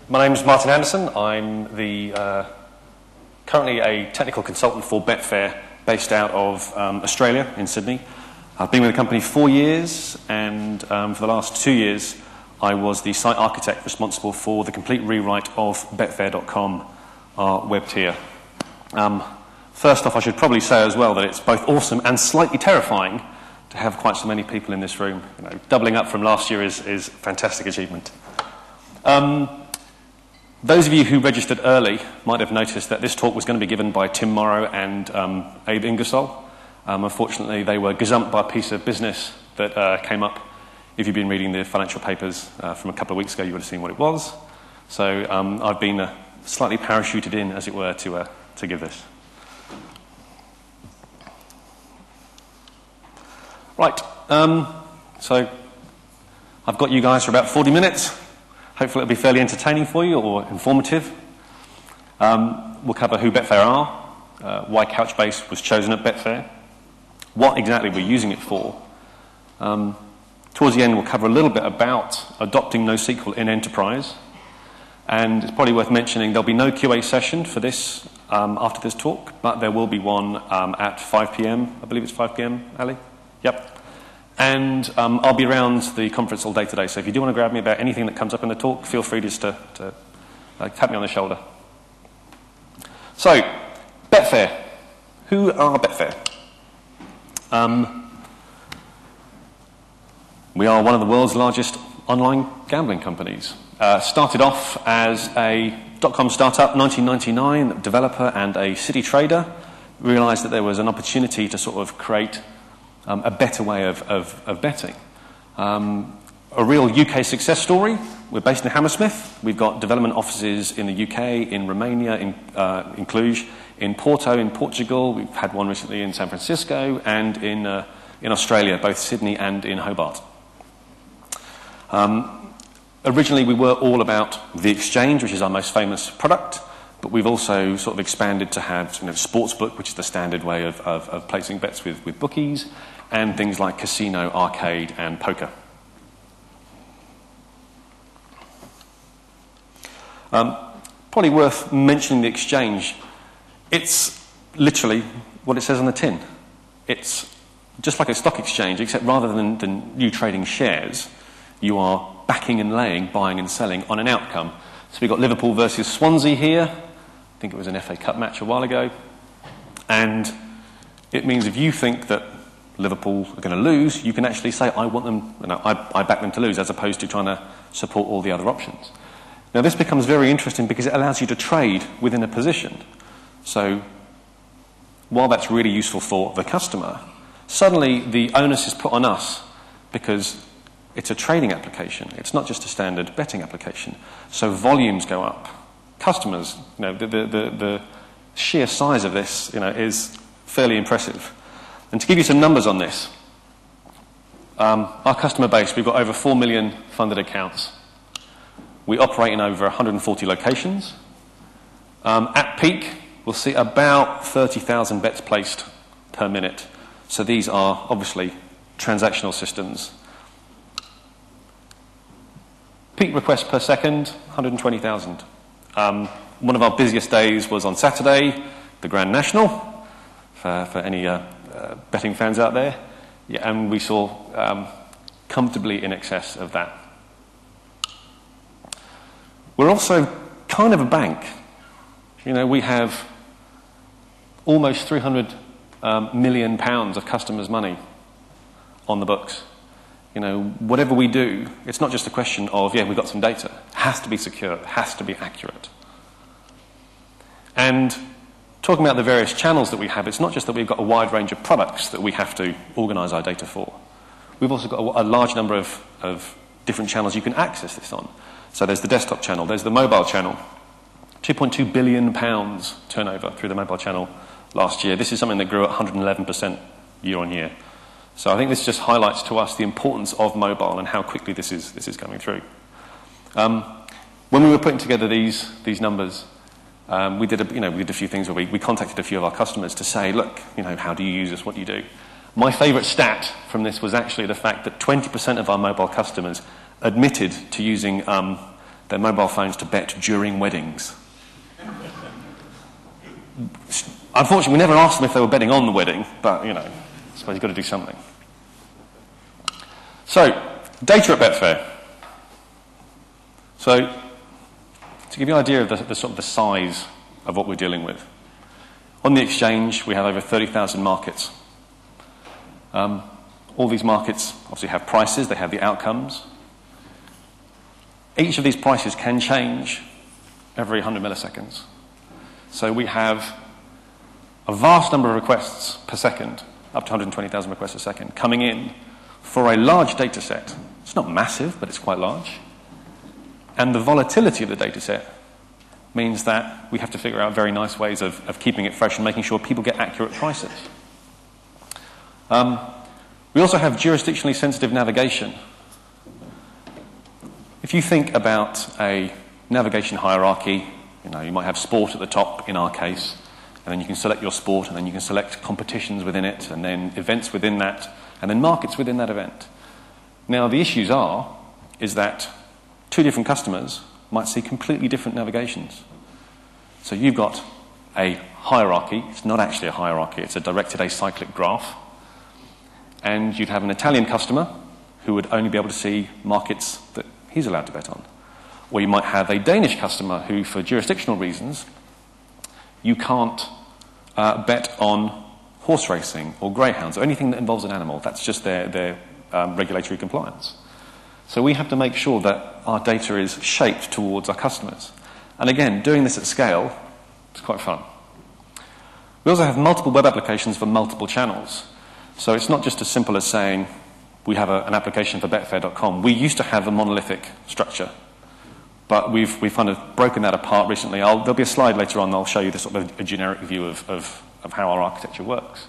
My name is Martin Anderson. I'm currently a technical consultant for Betfair, based out of Australia, in Sydney. I've been with the company 4 years, and for the last 2 years, I was the site architect responsible for the complete rewrite of Betfair.com, our web tier. First off, I should probably say as well that it's both awesome and slightly terrifying to have quite so many people in this room. You know, doubling up from last year is a fantastic achievement. Those of you who registered early might have noticed that this talk was going to be given by Tim Morrow and Abe Ingersoll. Unfortunately, they were gazumped by a piece of business that came up. If you've been reading the financial papers from a couple of weeks ago, you would have seen what it was. So I've been slightly parachuted in, as it were, to give this. Right, so I've got you guys for about 40 minutes. Hopefully it'll be fairly entertaining for you or informative. We'll cover who Betfair are, why Couchbase was chosen at Betfair, what exactly we're using it for. Towards the end we'll cover a little bit about adopting NoSQL in enterprise. And it's probably worth mentioning there'll be no QA session for this after this talk, but there will be one at 5 p.m. I believe it's 5 p.m, Ali? Yep. And I'll be around the conference all day today, so if you do want to grab me about anything that comes up in the talk, feel free just to tap me on the shoulder. So, Betfair. Who are Betfair? We are one of the world's largest online gambling companies. Started off as a .com startup, 1999, developer and a city trader. Realised that there was an opportunity to sort of create a better way of betting. A real UK success story. We're based in Hammersmith. We've got development offices in the UK, in Romania, in Cluj, in Porto, in Portugal. We've had one recently in San Francisco, and in Australia, both Sydney and in Hobart. Originally, we were all about the exchange, which is our most famous product, but we've also sort of expanded to have sportsbook, which is the standard way of placing bets with bookies, and things like casino, arcade, and poker. Probably worth mentioning the exchange. It's literally what it says on the tin. It's just like a stock exchange, except rather than you trading shares, you are backing and laying, buying and selling on an outcome. So we've got Liverpool versus Swansea here. I think it was an FA Cup match a while ago. And it means if you think that Liverpool are going to lose, you can actually say, I back them to lose, as opposed to trying to support all the other options. Now this becomes very interesting because it allows you to trade within a position. So while that's really useful for the customer, suddenly the onus is put on us because it's a trading application. It's not just a standard betting application. So volumes go up. Customers, the sheer size of this, is fairly impressive. And to give you some numbers on this, our customer base, we've got over 4 million funded accounts. We operate in over 140 locations. At peak, we'll see about 30,000 bets placed per minute. So these are obviously transactional systems. Peak requests per second, 120,000. One of our busiest days was on Saturday, the Grand National, for any betting fans out there. Yeah, and we saw comfortably in excess of that. We're also kind of a bank. We have almost £300 million of customers' money on the books. Whatever we do, it's not just a question of, we've got some data. It has to be secure. It has to be accurate. And talking about the various channels that we have, it's not just that we've got a wide range of products that we have to organise our data for. We've also got a large number of different channels you can access this on. So there's the desktop channel, there's the mobile channel. £2.2 billion turnover through the mobile channel last year. This is something that grew at 111% year on year. So I think this just highlights to us the importance of mobile and how quickly this is coming through. When we were putting together these numbers, we did a few things where we contacted a few of our customers to say, look, how do you use this? What do you do? My favourite stat from this was actually the fact that 20% of our mobile customers admitted to using their mobile phones to bet during weddings. Unfortunately, we never asked them if they were betting on the wedding, but, I suppose you've got to do something. So, data at Betfair. So, to give you an idea of the sort of the size of what we're dealing with. On the exchange, we have over 30,000 markets. All these markets obviously have prices, they have the outcomes. Each of these prices can change every 100 milliseconds. So we have a vast number of requests per second, up to 120,000 requests a second, coming in for a large data set. It's not massive, but it's quite large. And the volatility of the data set means that we have to figure out very nice ways of keeping it fresh and making sure people get accurate prices. We also have jurisdictionally sensitive navigation. If you think about a navigation hierarchy, you might have sport at the top in our case, and then you can select your sport, and then you can select competitions within it, and then events within that, and then markets within that event. Now, the issues is that two different customers might see completely different navigations. So you've got a hierarchy. It's not actually a hierarchy. It's a directed acyclic graph. And you'd have an Italian customer who would only be able to see markets that he's allowed to bet on. Or you might have a Danish customer who, for jurisdictional reasons, you can't bet on horse racing or greyhounds or anything that involves an animal. That's just their regulatory compliance. So we have to make sure that our data is shaped towards our customers. And again, doing this at scale is quite fun. We also have multiple web applications for multiple channels. So it's not just as simple as saying we have an application for Betfair.com. We used to have a monolithic structure, but we've kind of broken that apart recently. There'll be a slide later on that will show you the sort of a generic view of how our architecture works.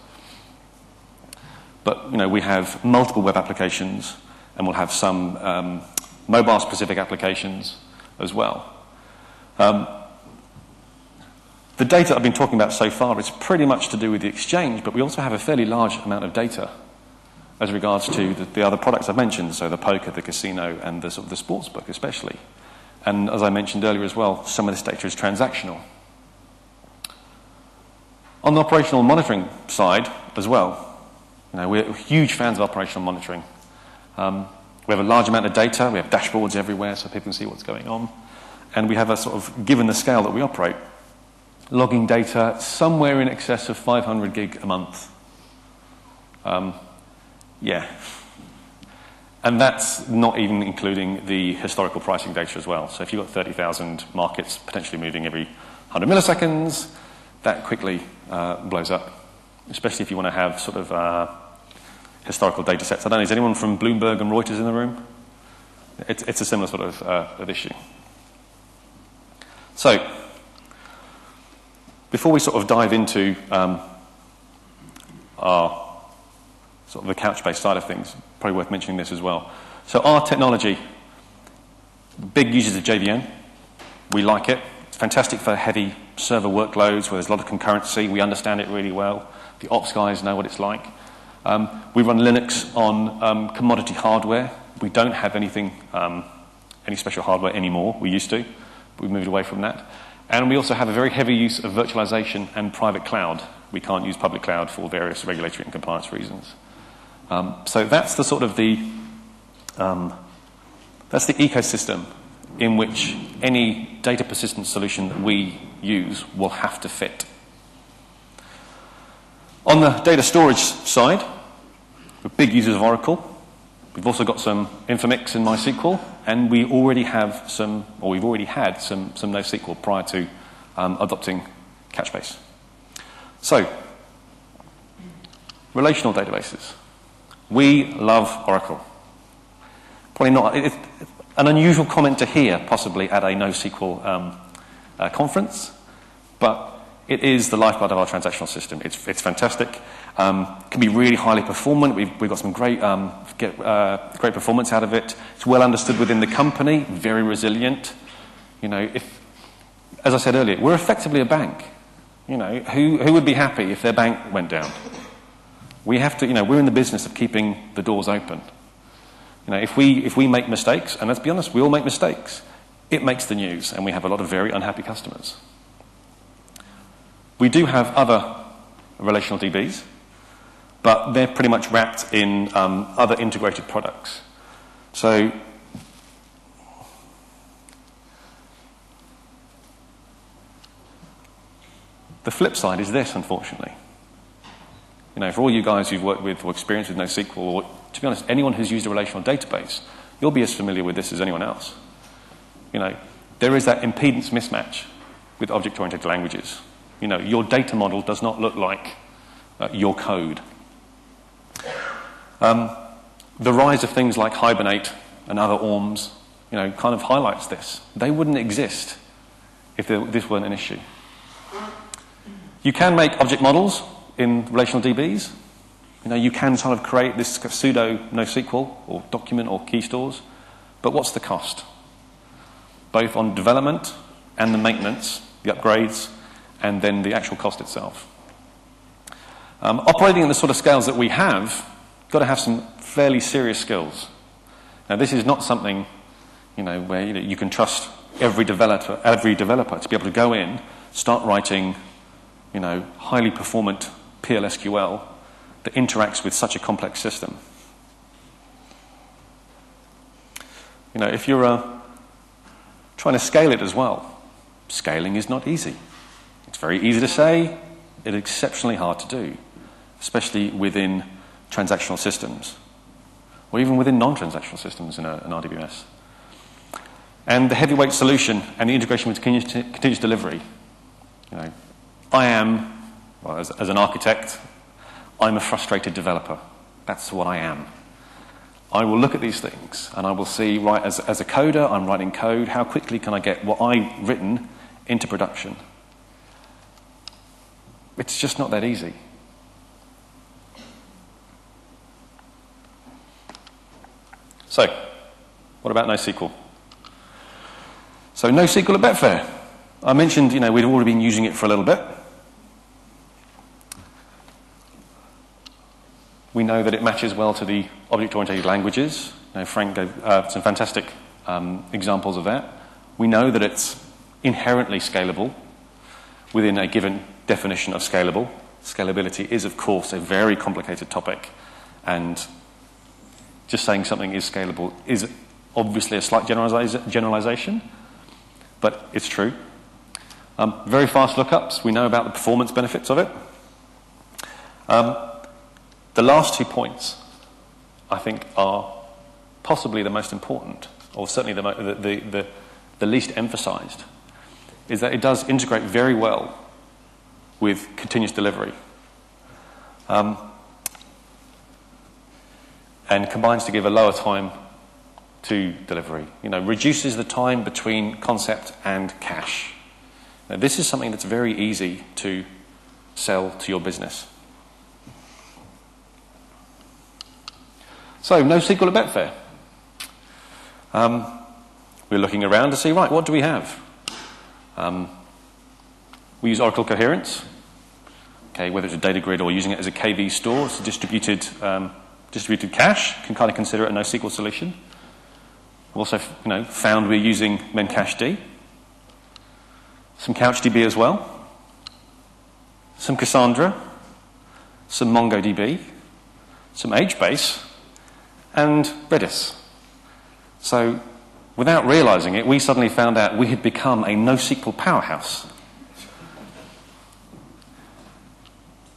But we have multiple web applications, and we'll have some mobile-specific applications as well. The data I've been talking about so far is pretty much to do with the exchange, but we also have a fairly large amount of data as regards to the other products I've mentioned, so the poker, the casino, and the sports book especially. And as I mentioned earlier as well, some of this data is transactional. On the operational monitoring side as well, we're huge fans of operational monitoring. We have a large amount of data, we have dashboards everywhere so people can see what's going on. And we have a sort of, given the scale that we operate, logging data somewhere in excess of 500 gig a month. And that's not even including the historical pricing data as well. So if you've got 30,000 markets potentially moving every 100 milliseconds, that quickly blows up, especially if you want to have sort of historical data sets. I don't know, is anyone from Bloomberg and Reuters in the room? It's a similar sort of issue. So, before we sort of dive into our sort of the Couchbase side of things, probably worth mentioning this as well. So our technology, big users of JVM, we like it. It's fantastic for heavy server workloads where there's a lot of concurrency. We understand it really well. The ops guys know what it's like. We run Linux on commodity hardware. We don't have anything, any special hardware anymore. We used to. We've moved away from that. And we also have a very heavy use of virtualization and private cloud. We can't use public cloud for various regulatory and compliance reasons. So that's the sort of that's the ecosystem in which any data persistence solution that we use will have to fit. On the data storage side, we're big users of Oracle. We've also got some Infomix and MySQL, and we already have we've already had some NoSQL prior to adopting Couchbase. So, relational databases. We love Oracle. Probably not an unusual comment to hear, possibly at a NoSQL conference, but it is the lifeblood of our transactional system. It's fantastic. Can be really highly performant. We've got some great performance out of it. It's well understood within the company. Very resilient. As I said earlier, we're effectively a bank. Who would be happy if their bank went down? We have to. We're in the business of keeping the doors open. If we make mistakes, and let's be honest, we all make mistakes. it makes the news, and we have a lot of very unhappy customers. We do have other relational DBs, but they're pretty much wrapped in other integrated products. So the flip side is this, unfortunately. For all you guys who've worked with or experienced with NoSQL, or to be honest, anyone who's used a relational database, you'll be as familiar with this as anyone else. There is that impedance mismatch with object-oriented languages. Your data model does not look like your code. The rise of things like Hibernate and other ORMs, kind of highlights this. They wouldn't exist if this weren't an issue. You can make object models in relational DBs. You can sort of create this pseudo NoSQL or document or key stores, but what's the cost? Both on development and the maintenance, the upgrades, and then the actual cost itself. Operating in the sort of scales that we have, you've got to have some fairly serious skills. Now, this is not something, where you can trust every developer to be able to go in, start writing, highly performant PLSQL that interacts with such a complex system. If you're trying to scale it as well, scaling is not easy. It's very easy to say, it's exceptionally hard to do, especially within transactional systems, or even within non-transactional systems in an RDBMS. And the heavyweight solution and the integration with continuous delivery. I am, well, as an architect, I'm a frustrated developer. That's what I am. I will look at these things and I will see, right, as a coder, I'm writing code, how quickly can I get what I've written into production? It's just not that easy. So, what about NoSQL? So NoSQL at Betfair. I mentioned, we'd already been using it for a little bit. We know that it matches well to the object-oriented languages. Frank gave some fantastic examples of that. We know that it's inherently scalable within a given definition of scalable. Scalability is, of course, a very complicated topic, and just saying something is scalable is obviously a slight generalization, but it's true. Very fast lookups. We know about the performance benefits of it. The last 2 points, I think, are possibly the most important, or certainly the least emphasized, is that it does integrate very well with continuous delivery, and combines to give a lower time to delivery. Reduces the time between concept and cache. Now, this is something that's very easy to sell to your business. So, NoSQL at Betfair. We're looking around to see, right, what do we have? We use Oracle Coherence, whether it's a data grid or using it as a KV store. It's a distributed cache. You can kind of consider it a NoSQL solution. We've also, found we're using memcached, some CouchDB as well, some Cassandra, some MongoDB, some HBase, and Redis. So, without realizing it, we suddenly found out we had become a NoSQL powerhouse.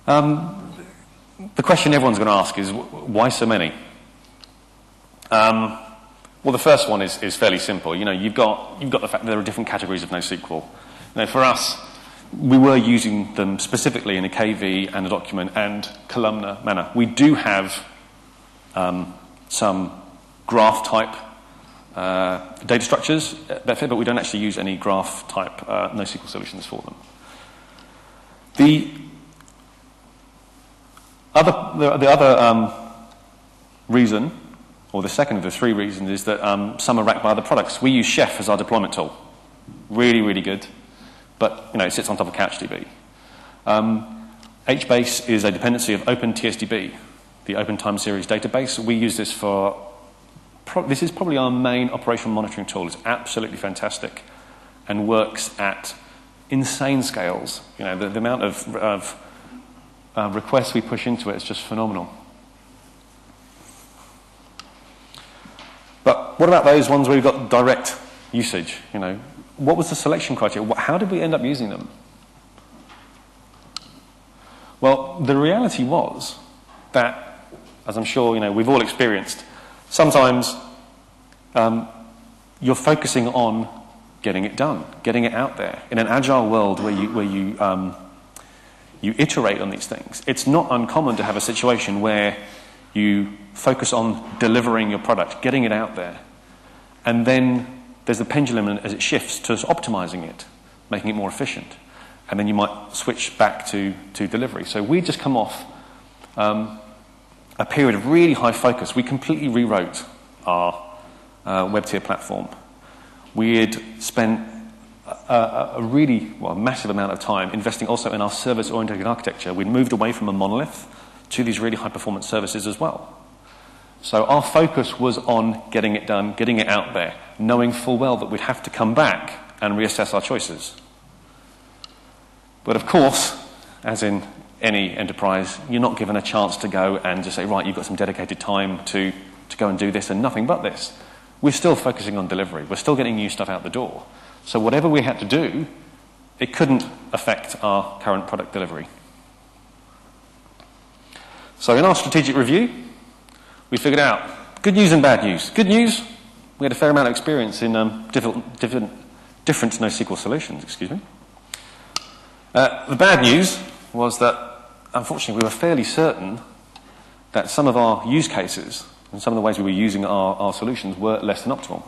The question everyone's going to ask is, why so many? Well, the first one is fairly simple. You've got the fact that there are different categories of NoSQL. For us, we were using them specifically in a KV and a document and columnar manner. We do have some graph type data structures at Betfair, but we don't actually use any graph type NoSQL solutions for them. The other reason, or the second of the 3 reasons, is that some are wrapped by other products. We use Chef as our deployment tool. Really, really good. But, it sits on top of CouchDB. HBase is a dependency of OpenTSDB, the Open Time Series database. We use this for this is probably our main operational monitoring tool. It's absolutely fantastic and works at insane scales. You know, the amount of requests we push into it is just phenomenal. But what about those ones where we've got direct usage? You know, what was the selection criteria? How did we end up using them? Well, the reality was that, as I'm sure you know, we've all experienced, sometimes you're focusing on getting it done, getting it out there. In an agile world where you iterate on these things, it's not uncommon to have a situation where you focus on delivering your product, getting it out there, and then there's the pendulum as it shifts to optimizing it, making it more efficient, and then you might switch back to delivery. So we just come off a period of really high focus. We completely rewrote our web tier platform. We had spent a really massive amount of time investing also in our service-oriented architecture. We'd moved away from a monolith to these really high-performance services as well. So our focus was on getting it done, getting it out there, knowing full well that we'd have to come back and reassess our choices. But of course, as in any enterprise, you're not given a chance to go and just say, right, you've got some dedicated time to go and do this and nothing but this. We're still focusing on delivery. We're still getting new stuff out the door. So whatever we had to do, it couldn't affect our current product delivery. So in our strategic review, we figured out good news and bad news. Good news, we had a fair amount of experience in different NoSQL solutions, excuse me. The bad news was that, unfortunately, we were fairly certain that some of our use cases and some of the ways we were using our solutions were less than optimal.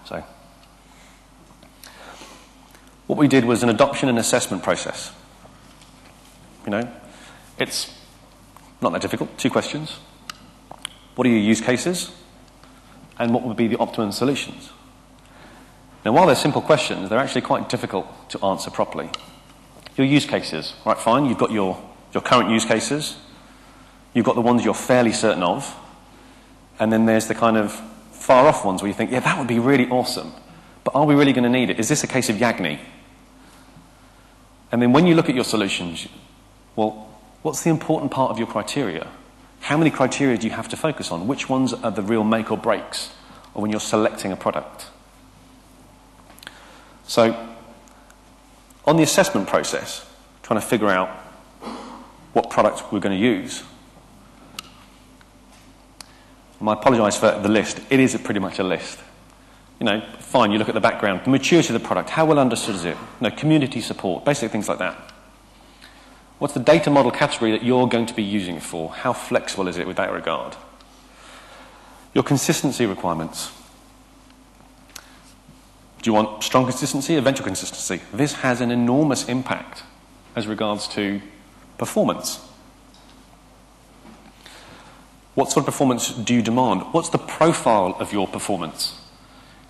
So, what we did was an adoption and assessment process. You know, it's not that difficult. 2 questions. What are your use cases? And what would be the optimum solutions? Now, while they're simple questions, they're actually quite difficult to answer properly. Your use cases, right, fine, you've got your current use cases, you've got the ones you're fairly certain of, and then there's the kind of far-off ones where you think, yeah, that would be really awesome, but are we really going to need it? Is this a case of Yagni? And then when you look at your solutions, well, what's the important part of your criteria? How many criteria do you have to focus on? Which ones are the real make or breaks or when you're selecting a product? So, on the assessment process, trying to figure out what product we're going to use, and I apologise for the list. It is pretty much a list. You know, fine, you look at the background, the maturity of the product, how well understood is it? You know, community support, basic things like that. What's the data model category that you're going to be using it for? How flexible is it with that regard? Your consistency requirements. Do you want strong consistency, eventual consistency? This has an enormous impact as regards to performance. What sort of performance do you demand? What's the profile of your performance?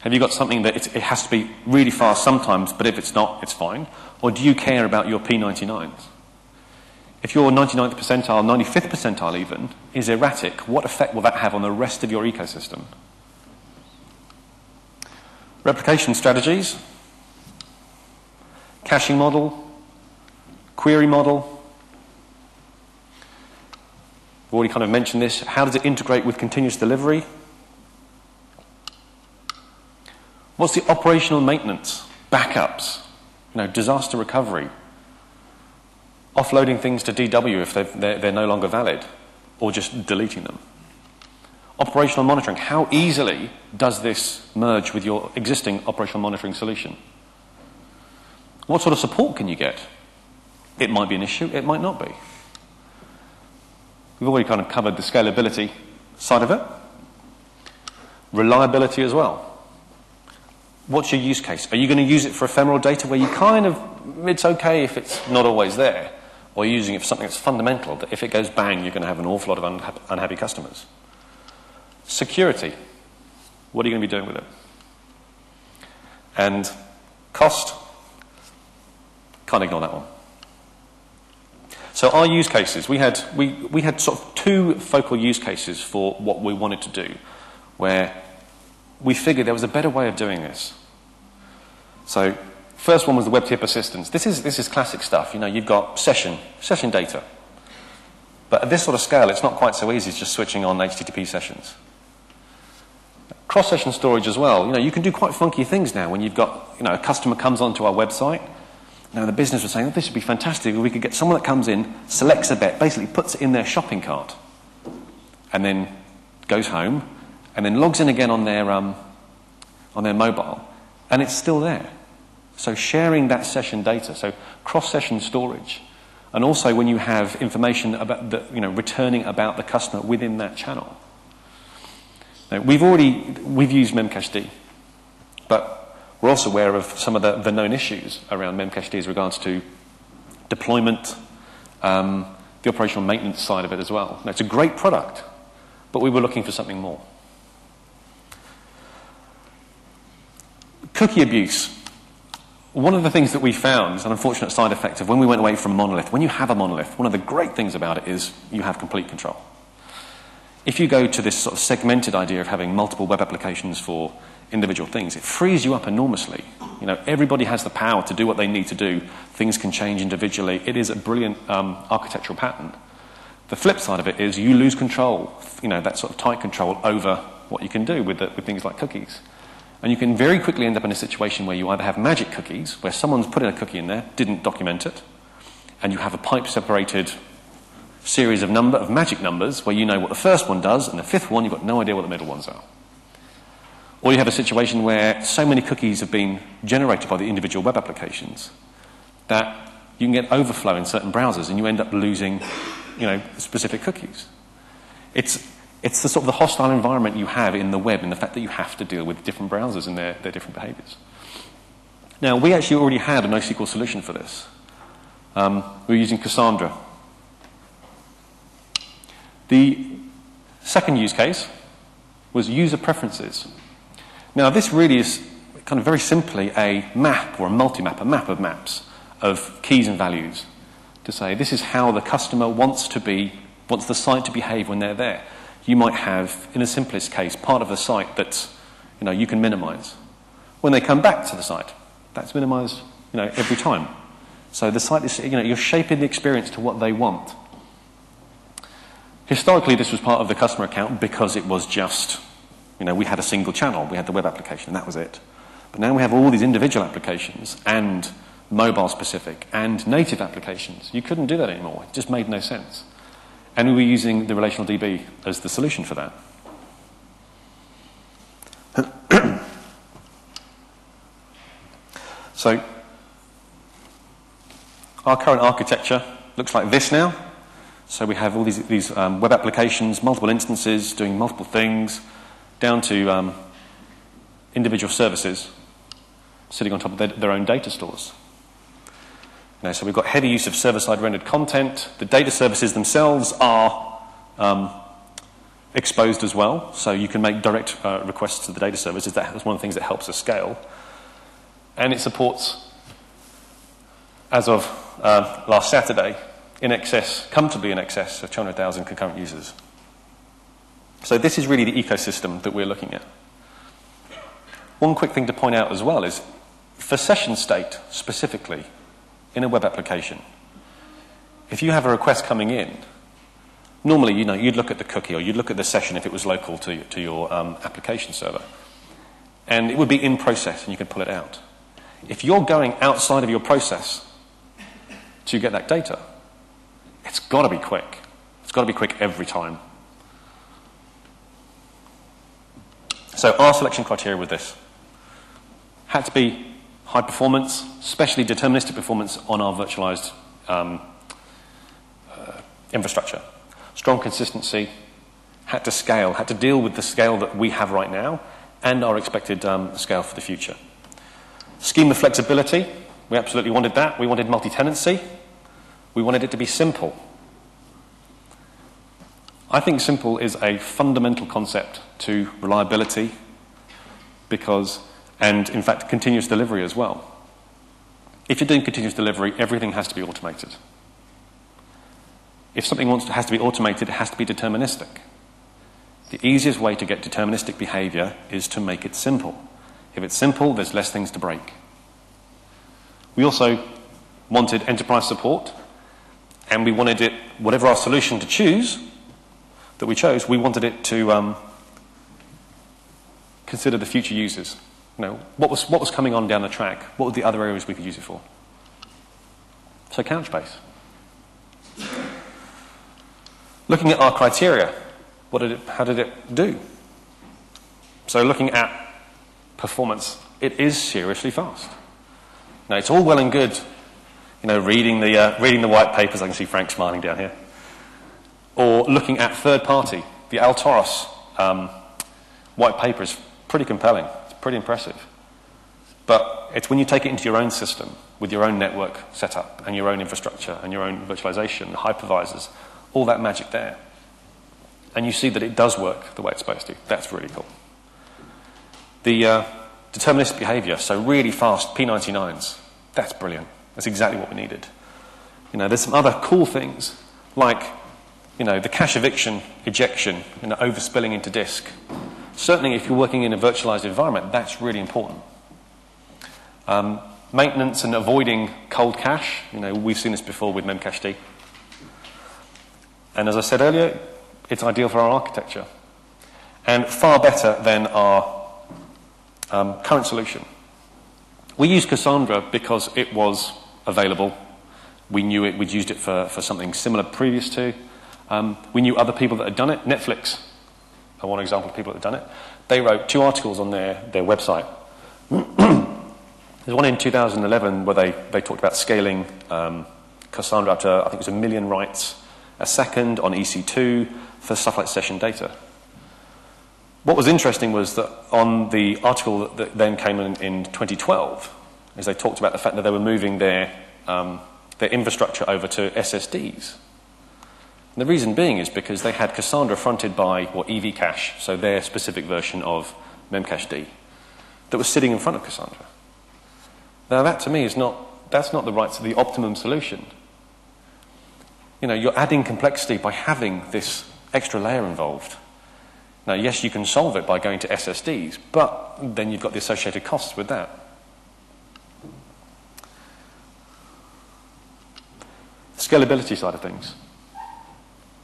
Have you got something that it has to be really fast sometimes, but if it's not, it's fine? Or do you care about your P99s? If your 99th percentile, 95th percentile even, is erratic, what effect will that have on the rest of your ecosystem? Replication strategies, caching model, query model. I've already kind of mentioned this. How does it integrate with continuous delivery? What's the operational maintenance, backups, disaster recovery? Offloading things to DW if they're no longer valid, or just deleting them. Operational monitoring. How easily does this merge with your existing operational monitoring solution? What sort of support can you get? It might be an issue, it might not be. We've already kind of covered the scalability side of it. Reliability as well. What's your use case? Are you going to use it for ephemeral data where it's okay if it's not always there? Or using it for something that's fundamental, that if it goes bang, you're going to have an awful lot of unhappy customers. Security. What are you going to be doing with it? And cost. Can't ignore that one. So our use cases, we had sort of two focal use cases for what we wanted to do, where we figured there was a better way of doing this. So first one was the web tip assistance. This is classic stuff. You've got session data. But at this sort of scale, it's not quite so easy as just switching on HTTP sessions. Cross-session storage as well. You can do quite funky things now when you've got, a customer comes onto our website. Now the business was saying, this would be fantastic if we could get someone that comes in, selects a bet, basically puts it in their shopping cart, and then goes home, and then logs in again on their mobile, and it's still there. So sharing that session data, so cross-session storage, and also when you have information about returning about the customer within that channel. Now, we've used Memcached, but we're also aware of some of the known issues around Memcached as regards to deployment, the operational maintenance side of it as well. Now, it's a great product, but we were looking for something more. Cookie abuse. One of the things that we found is an unfortunate side effect of when we went away from monolith. When you have a monolith, one of the great things about it is you have complete control. If you go to this sort of segmented idea of having multiple web applications for individual things, it frees you up enormously. Everybody has the power to do what they need to do. Things can change individually. It is a brilliant architectural pattern. The flip side of it is you lose control, that sort of tight control over what you can do with things like cookies. And you can very quickly end up in a situation where you either have magic cookies, where someone's put in a cookie in there, didn't document it, and you have a pipe-separated series of magic numbers where you know what the first one does, and the fifth one, you've got no idea what the middle ones are. Or you have a situation where so many cookies have been generated by the individual web applications that you can get overflow in certain browsers, and you end up losing, specific cookies. It's the sort of the hostile environment you have in the web, and the fact that you have to deal with different browsers and their different behaviors. Now, we actually already had a NoSQL solution for this. We were using Cassandra. The second use case was user preferences. Now, this really is kind of very simply a map or a multi-map, a map of maps of keys and values to say this is how the customer wants the site to behave when they're there. You might have, in the simplest case, part of the site that you can minimize. When they come back to the site, that's minimized every time. So the site is, you're shaping the experience to what they want. Historically, this was part of the customer account because it was just, we had a single channel. We had the web application, and that was it. But now we have all these individual applications and mobile-specific and native applications. You couldn't do that anymore. It just made no sense. And we were using the relational DB as the solution for that. So our current architecture looks like this now. So we have all these web applications, multiple instances, doing multiple things, down to individual services sitting on top of their own data stores. So we've got heavy use of server-side rendered content. The data services themselves are exposed as well, so you can make direct requests to the data services. That's one of the things that helps us scale. And it supports, as of last Saturday, comfortably in excess of 200,000 concurrent users. So this is really the ecosystem that we're looking at. One quick thing to point out as well is, for session state specifically, in a web application, if you have a request coming in, normally, you'd look at the cookie or you'd look at the session if it was local to your application server. And it would be in process and you could pull it out. If you're going outside of your process to get that data, it's got to be quick. It's got to be quick every time. So our selection criteria with this had to be high performance, especially deterministic performance on our virtualized infrastructure. Strong consistency, had to scale, had to deal with the scale that we have right now and our expected scale for the future. Schema flexibility, we absolutely wanted that. We wanted multi-tenancy. We wanted it to be simple. I think simple is a fundamental concept to reliability and in fact continuous delivery as well. If you're doing continuous delivery, everything has to be automated. If something has to be automated, it has to be deterministic. The easiest way to get deterministic behavior is to make it simple. If it's simple, there's less things to break. We also wanted enterprise support, and we wanted it, whatever our solution to choose, that we chose, we wanted it to consider the future users. You know, what was coming on down the track? What were the other areas we could use it for? So Couchbase. Looking at our criteria, how did it do? So looking at performance, it is seriously fast. Now, it's all well and good, you know, reading the white papers. I can see Frank smiling down here. Or looking at third party. The Altoros white paper is pretty compelling. It's pretty impressive. But it's when you take it into your own system, with your own network setup, and your own infrastructure, and your own virtualization, hypervisors, all that magic there. And you see that it does work the way it's supposed to. That's really cool. The deterministic behavior, so really fast P99s, that's brilliant. That's exactly what we needed. You know, there's some other cool things, like, you know, the cache ejection, you know, overspilling into disk. Certainly, if you're working in a virtualized environment, that's really important. Maintenance and avoiding cold cache, you know, we've seen this before with memcached. And as I said earlier, it's ideal for our architecture. And far better than our current solution. We used Cassandra because it was available. We knew it. We'd used it for something similar previous to. We knew other people that had done it. Netflix are one example of people that had done it. They wrote 2 articles on their website. There's one in 2011 where they talked about scaling Cassandra up to, I think it was 1 million writes a second on EC2 for stuff like session data. What was interesting was that on the article that then came in 2012, is they talked about the fact that they were moving their infrastructure over to SSDs. And the reason being is because they had Cassandra fronted by EV cache, so their specific version of memcached, that was sitting in front of Cassandra. Now that to me is not the optimum solution. You know, you're adding complexity by having this extra layer involved. Now, yes, you can solve it by going to SSDs, but then you've got the associated costs with that. The scalability side of things.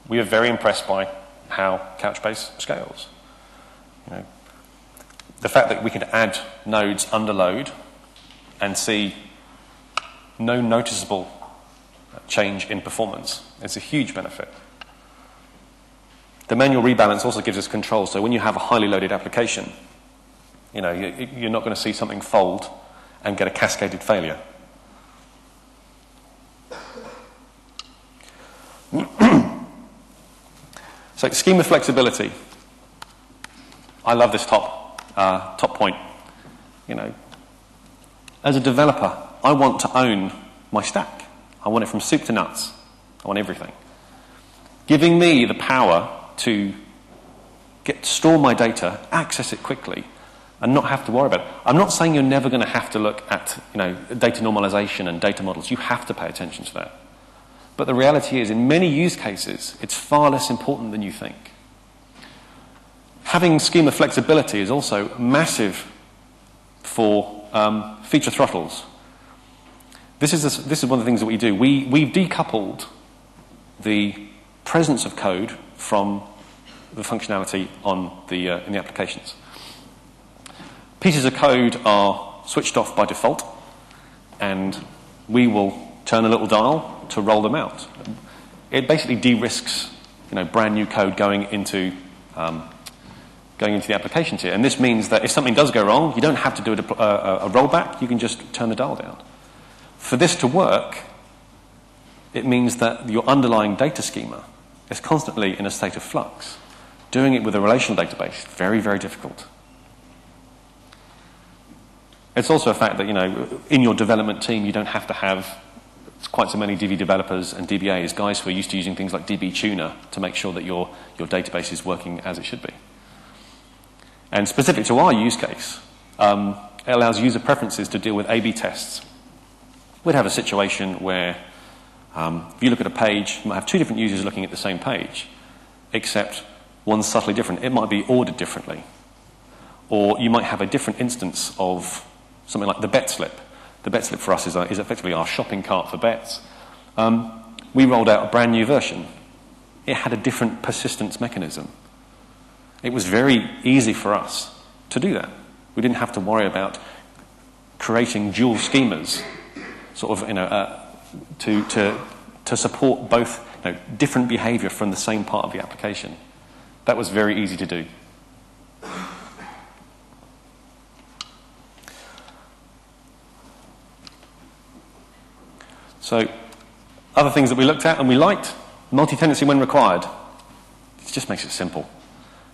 We are very impressed by how Couchbase scales. You know, the fact that we can add nodes under load and see no noticeable change in performance is a huge benefit. The manual rebalance also gives us control, so when you have a highly loaded application, you know, you're not going to see something fold and get a cascaded failure. So, schema flexibility. I love this top point. You know, as a developer, I want to own my stack. I want it from soup to nuts. I want everything. Giving me the power to store my data, access it quickly, and not have to worry about it. I'm not saying you're never going to have to look at, you know, data normalization and data models. You have to pay attention to that. But the reality is, in many use cases, it's far less important than you think. Having schema flexibility is also massive for feature throttles. This is one of the things that we do. We've decoupled the presence of code from the functionality on in the applications. Pieces of code are switched off by default, and we will turn a little dial to roll them out. It basically de-risks, you know, brand new code going into the application tier. And this means that if something does go wrong, you don't have to do a rollback. You can just turn the dial down. For this to work, it means that your underlying data schema is constantly in a state of flux. Doing it with a relational database, very, very difficult. It's also a fact that, you know, in your development team, you don't have to have quite so many DB developers and DBAs, guys who are used to using things like DB Tuner to make sure that your database is working as it should be. And specific to our use case, it allows user preferences to deal with A/B tests. We'd have a situation where If you look at a page, you might have two different users looking at the same page, except one's subtly different. It might be ordered differently. Or you might have a different instance of something like the bet slip. The bet slip for us is effectively our shopping cart for bets. We rolled out a brand new version. It had a different persistence mechanism. It was very easy for us to do that. We didn't have to worry about creating dual schemas, sort of, to support both different behaviour from the same part of the application. That was very easy to do. So, other things that we looked at and we liked, multi-tenancy when required. It just makes it simple.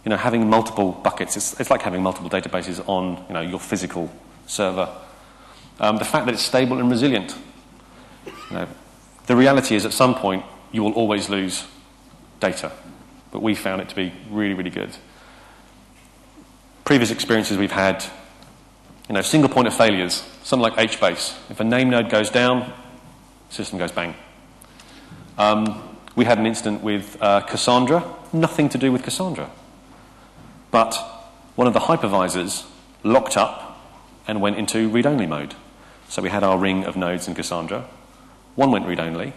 Having multiple buckets, it's like having multiple databases on your physical server. The fact that it's stable and resilient. The reality is at some point you will always lose data, but we found it to be really, really good. Previous experiences we've had, single point of failures, something like HBase. If a name node goes down, system goes bang. We had an incident with Cassandra, nothing to do with Cassandra. But one of the hypervisors locked up and went into read-only mode. So we had our ring of nodes in Cassandra. One went read-only.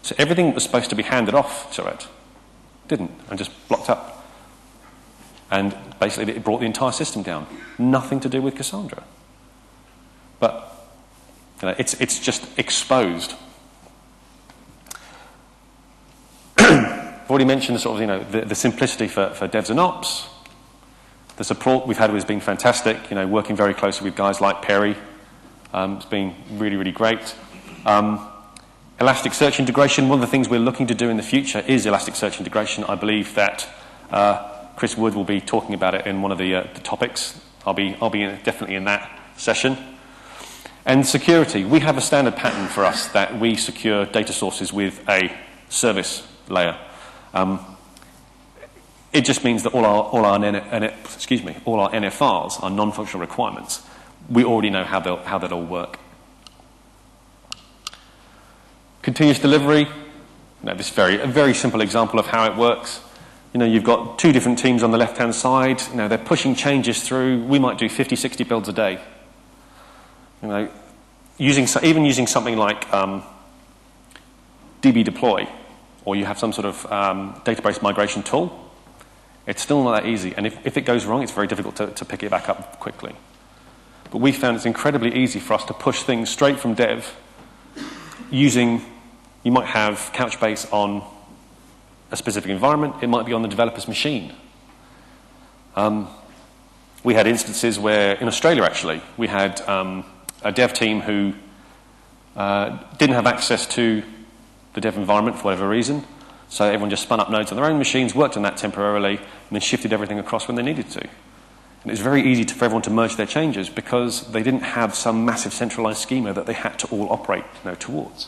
So everything that was supposed to be handed off to it didn't, and just blocked up. And basically it brought the entire system down. Nothing to do with Cassandra. But it's just exposed. I've already mentioned the simplicity for devs and ops. The support we've had has been fantastic. Working very closely with guys like Perry, it's been really, really great. Elasticsearch integration. One of the things we're looking to do in the future is Elasticsearch integration. I believe that Chris Wood will be talking about it in one of the topics. I'll be definitely in that session. And security. We have a standard pattern for us that we secure data sources with a service layer. It just means that all our NFRs, our non-functional requirements, we already know how that'll work. Continuous delivery. This a very simple example of how it works. You've got two different teams on the left-hand side. They're pushing changes through. We might do 50, 60 builds a day. Using something like DB deploy, or you have some sort of database migration tool, it's still not that easy. And if it goes wrong, it's very difficult to pick it back up quickly. But we found it's incredibly easy for us to push things straight from dev using, you might have Couchbase on a specific environment. It might be on the developer's machine. We had instances where, in Australia actually, we had a dev team who didn't have access to the dev environment for whatever reason. So everyone just spun up nodes on their own machines, worked on that temporarily, and then shifted everything across when they needed to. And it was very easy for everyone to merge their changes because they didn't have some massive centralized schema that they had to all operate towards.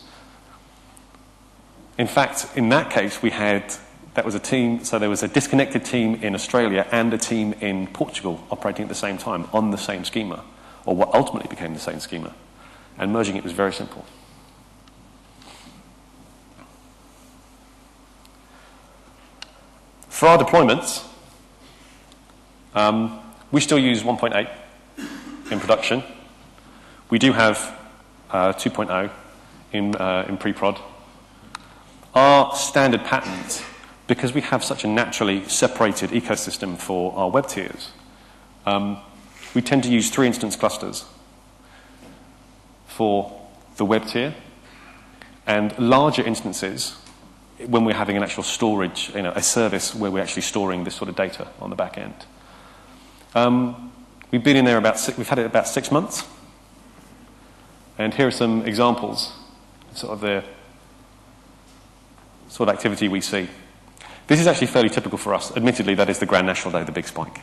In fact, in that case, that was a team, so there was a disconnected team in Australia and a team in Portugal operating at the same time on the same schema, or what ultimately became the same schema. And merging it was very simple. For our deployments, we still use 1.8 in production. We do have 2.0 in pre-prod. Our standard patterns, because we have such a naturally separated ecosystem for our web tiers, we tend to use 3 instance clusters for the web tier, and larger instances when we're having an actual storage, a service where we're actually storing this sort of data on the back end. We've been in there we've had it about 6 months, and here are some examples, of the sort of activity we see. This is actually fairly typical for us. Admittedly, that is the Grand National Day, the big spike.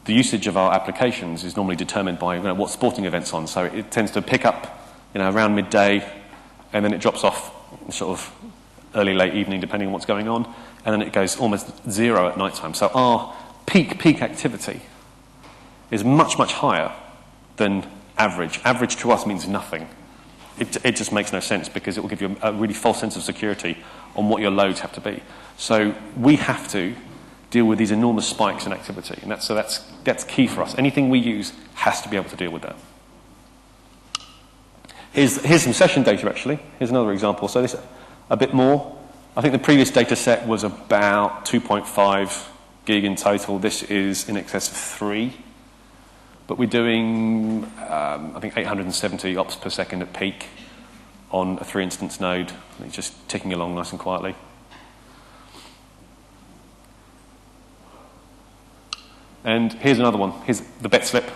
The usage of our applications is normally determined by what sporting event's on. So it tends to pick up around midday, and then it drops off sort of early, late evening, depending on what's going on, and then it goes almost zero at night time. So our peak activity is much, much higher than average. Average to us means nothing. It just makes no sense because it will give you a really false sense of security on what your loads have to be. So we have to deal with these enormous spikes in activity, and that's key for us. Anything we use has to be able to deal with that. Here's some session data, actually. Here's another example. So this a bit more. I think the previous data set was about 2.5 gig in total. This is in excess of 3. But we're doing, I think, 870 ops per second at peak on a 3-instance node. It's just ticking along nice and quietly. And here's another one. Here's the bet slip.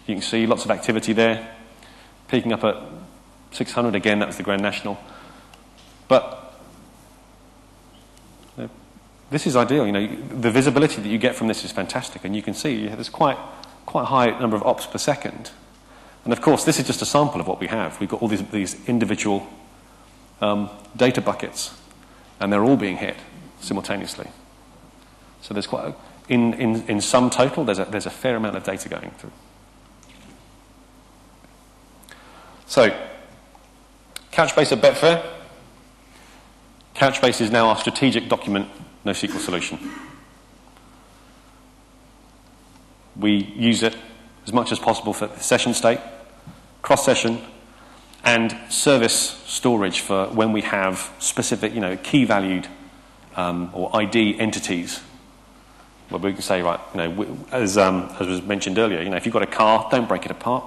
You can see lots of activity there. Peaking up at 600 again, that was the Grand National. But this is ideal. The visibility that you get from this is fantastic, and you can see there's quite a high number of ops per second. And of course, this is just a sample of what we have. We've got all these individual data buckets, and they're all being hit simultaneously. So there's quite in sum total, there's a fair amount of data going through. So, Couchbase at Betfair. Couchbase is now our strategic document NoSQL solution. We use it as much as possible for session state, cross-session, and service storage for when we have specific, key-valued or ID entities. Where we can say, right, as was mentioned earlier, if you've got a car, don't break it apart.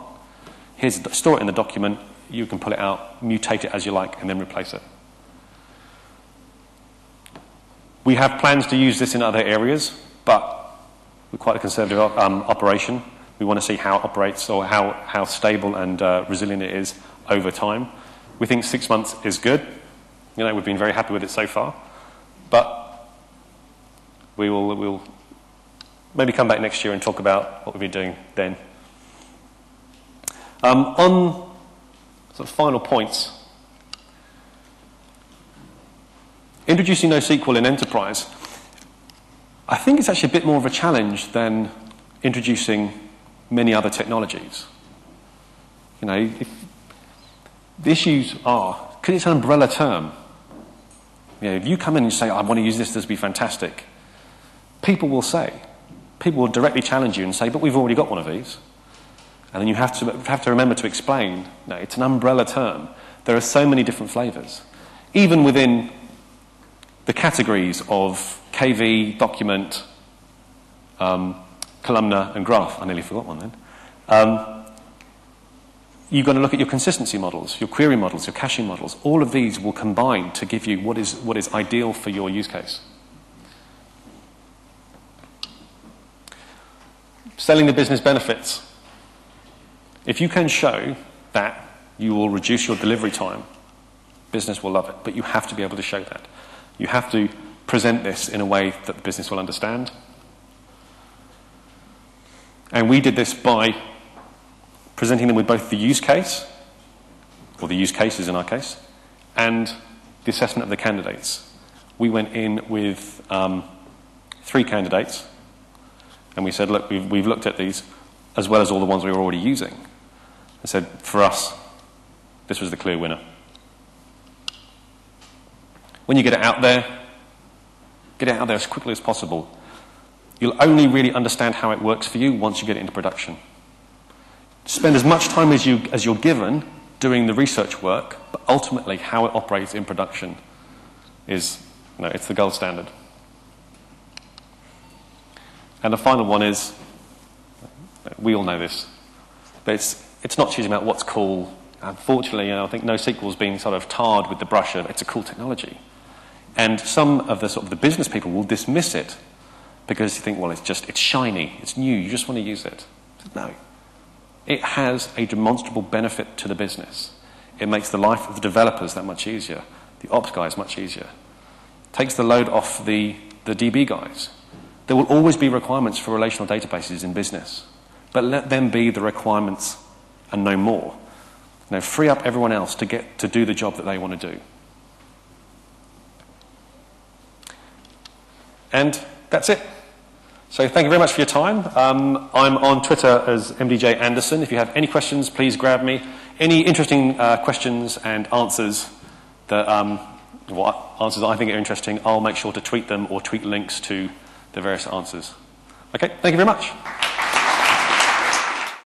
Store it in the document. You can pull it out, mutate it as you like, and then replace it. We have plans to use this in other areas, but we're quite a conservative operation. We want to see how it operates or how stable and resilient it is over time. We think 6 months is good. We've been very happy with it so far. But we'll maybe come back next year and talk about what we've been doing then. On sort of final points, introducing NoSQL in enterprise, I think it's actually a bit more of a challenge than introducing many other technologies. The issues are, because it's an umbrella term, if you come in and say, I want to use this will be fantastic, people will directly challenge you and say, but we've already got one of these. And then you have to remember to explain, no, it's an umbrella term. There are so many different flavors. Even within the categories of KV, document, columnar, and graph. I nearly forgot one then. You've got to look at your consistency models, your query models, your caching models. All of these will combine to give you what is ideal for your use case. Selling the business benefits. If you can show that you will reduce your delivery time, business will love it. But you have to be able to show that. You have to present this in a way that the business will understand. And we did this by presenting them with both the use case, or the use cases in our case, and the assessment of the candidates. We went in with 3 candidates, and we said, look, we've looked at these, as well as all the ones we were already using. I said, for us, this was the clear winner. When you get it out there as quickly as possible. You'll only really understand how it works for you once you get it into production. Spend as much time as you're given doing the research work, but ultimately how it operates in production is, it's the gold standard. And the final one is, we all know this, but it's not choosing about what's cool. Unfortunately, I think NoSQL's been sort of tarred with the brush of it's a cool technology. And some of the business people will dismiss it because you think, well, it's shiny, it's new, you just want to use it. No. It has a demonstrable benefit to the business. It makes the life of the developers that much easier, the ops guys much easier. Takes the load off the DB guys. There will always be requirements for relational databases in business, but let them be the requirements and no more. Free up everyone else to do the job that they want to do. And that's it. So thank you very much for your time. I'm on Twitter as MDJ Anderson. If you have any questions, please grab me. Any interesting questions and answers that answers that I think are interesting, I'll make sure to tweet them or tweet links to the various answers. Okay, thank you very much.